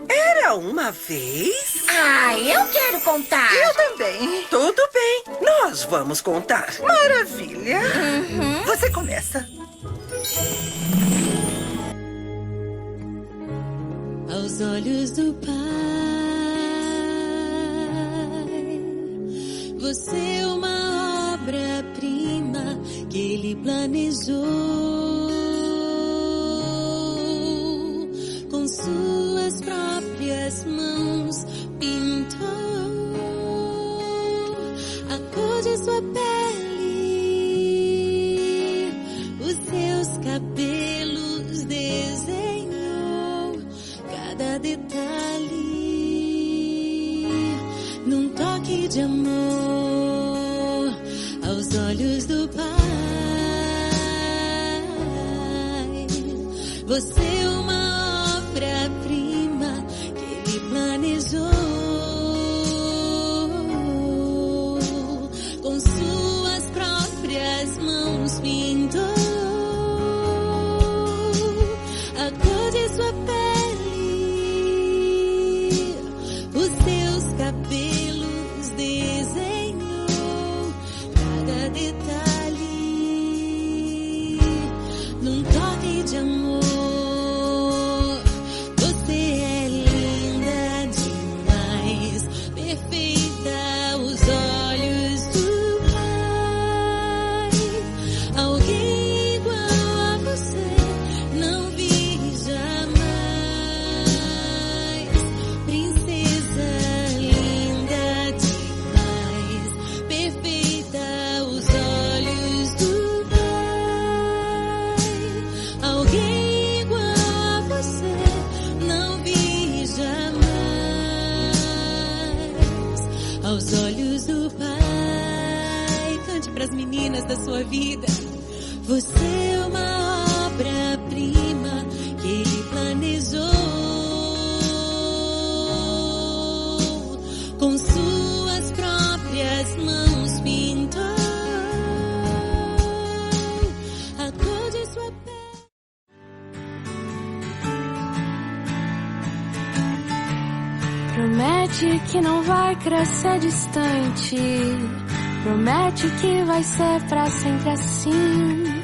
Era uma vez... Eu quero contar. Eu também. Tudo bem, nós vamos contar. Maravilha. Você começa. Aos olhos do Pai, você é uma obra-prima que Ele planejou. Com suas próprias mãos pintou a cor de sua pele, os seus cabelos desenhou cada detalhe num toque de amor. Aos olhos do Pai, você é uma obra-prima que Ele planejou. Com suas próprias mãos pintou a cor de sua pele, os seus cabelos desenhou cada detalhe num toque de amor. Você é linda demais, perfeita aos olhos do Pai. Alguém igual a você não vi jamais. Princesa linda demais, perfeita aos olhos do Pai. Alguém igual a você não vi jamais. Aos olhos do Pai, cante pras meninas da sua vida. Você é uma obra-prima que Ele planejou. Com suas próprias mãos pintou a cor de sua pele. Promete que não vai crescer distante. Promete que vai ser pra sempre assim.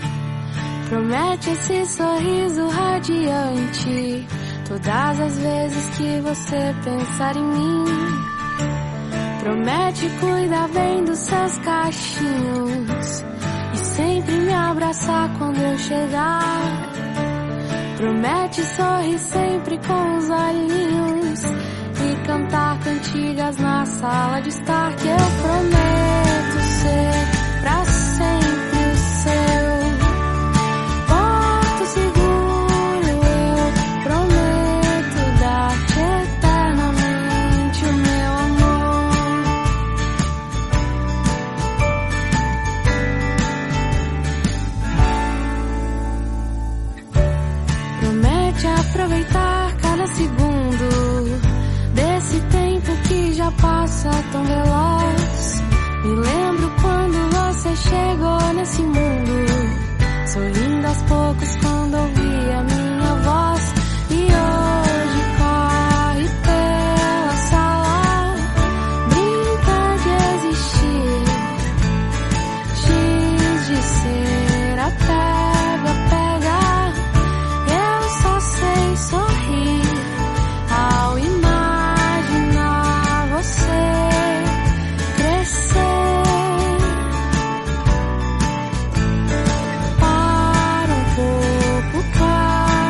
Promete esse sorriso radiante todas as vezes que você pensar em mim. Promete cuidar bem dos seus cachinhos e sempre me abraçar quando eu chegar. Promete sorrir sempre com os olhinhos e cantar cantigas na sala de estar. Que eu prometo ser pra sempre o seu porto seguro. Eu prometo dar-te eternamente o meu amor. Promete aproveitar cada segundo desse tempo que já passa tão veloz. Me lembro quando você chegou nesse mundo, sorrindo aos poucos quando ouvi a minha voz. E hoje corre pela sala, brinca de existir, giz de cera, pega, pega. Eu só sei sorrir ao imaginar você crescer. Para um pouco, para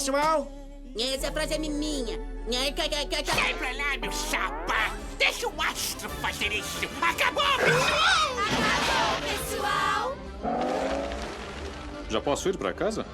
pessoal? Essa frase é minha. Sai pra lá, meu chapa! Deixa o astro fazer isso! Acabou! Pessoal! Já posso ir pra casa?